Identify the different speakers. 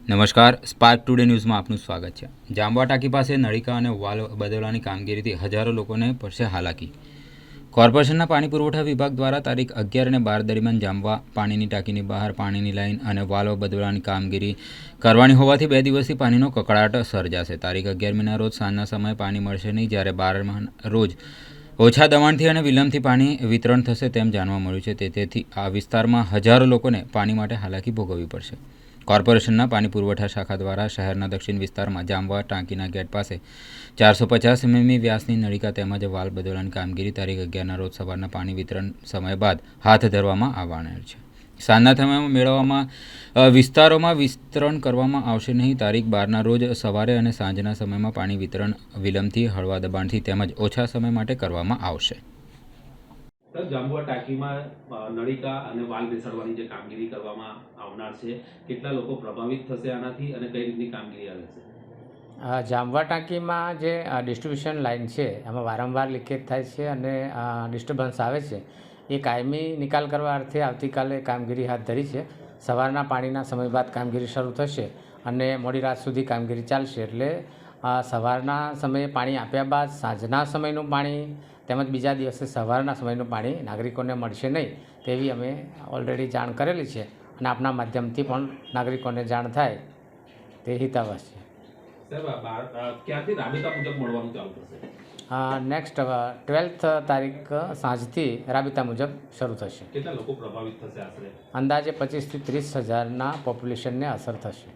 Speaker 1: નમસ્કાર, spark today ન્યૂઝમાં આપનું સ્વાગત છે। જાંબવા ટાંકી પાસે નળિકા અને વાલ બદલવાની કામગીરીથી હજારો લોકોને પડશે હાલાકી। કોર્પોરેશનના પાણી પુરવઠા વિભાગ દ્વારા તારીખ 11 અને 12 દરમિયાન જાંબવા પાણીની ટાંકીની બહાર પાણીની લાઇન અને વાલ્વ બદલવાની કામગીરી કરવાની હોવાથી 2 દિવસથી પાણીનો કકળાટ સર્જાશે। તારીખ 11મીના રોજ સાંજના સમયે પાણી મળશે નહીં, જ્યારે 12મીના રોજ ઓછા દબાણથી અને વિલંબથી પાણી વિતરણ થશે તેમ જાણવા મળ્યું છે। તેથી આ વિસ્તારમાં હજારો લોકોને પાણી માટે હાલાકી ભોગવવી પડશે। કોર્પોરેશનના પાણી પુરવઠા શાખા દ્વારા શહેરના દક્ષિણ વિસ્તારમાં જાંબવા ટાંકીના ગેટ પાસે 450 mm વ્યાસની નળિકા તેમજ વાલ્વ બદલવાની કામગીરી તારીખ 11ના રોજ સવારના પાણી વિતરણ સમય બાદ હાથ ધરવામાં આવનાર છે। સાંજના સમયમાં મેળવવામાં વિસ્તારોમાં વિતરણ કરવામાં આવશે નહીં। તારીખ 12ના રોજ સવારે અને સાંજના સમયમાં પાણી વિતરણ વિલંબથી, હળવા દબાણથી તેમજ ઓછા સમય માટે કરવામાં આવશે।
Speaker 2: જાંબુઆ ટાંકીમાં નળિકા અને વાલ્વ બેસાડવાની જે કામગીરી કરવામાં આવનાર છે, કેટલા લોકો પ્રભાવિત થશે આનાથી અને કઈ રીતની કામગીરી રહેશે?
Speaker 3: જાંબવા ટાંકીમાં જે ડિસ્ટ્રીબ્યુશન લાઇન છે એમાં વારંવાર લીકેજ થાય છે અને ડિસ્ટર્બન્સ આવે છે। એ કાયમી નિકાલ કરવા અર્થે આવતીકાલે કામગીરી હાથ ધરી છે। સવારના પાણીના સમય બાદ કામગીરી શરૂ થશે અને મોડી રાત સુધી કામગીરી ચાલશે। એટલે સવારના સમયે પાણી આપ્યા બાદ સાંજના સમયનું પાણી તેમજ બીજા દિવસે સવારના સમયનું પાણી નાગરિકોને મળશે નહીં તેવી અમે ઓલરેડી જાણ કરેલી છે અને આપના માધ્યમથી પણ નાગરિકોને જાણ થાય તે હિતાવહ છે।
Speaker 2: ક્યાંથી રાબેતા મુજબ મળવાનું ચાલુ થશે?
Speaker 3: નેક્સ્ટ 12th તારીખ સાંજથી રાબેતા મુજબ શરૂ થશે।
Speaker 2: કેટલા લોકો પ્રભાવિત થશે આશરે?
Speaker 3: અંદાજે 25 થી 30 હજારના પોપ્યુલેશનને અસર થશે।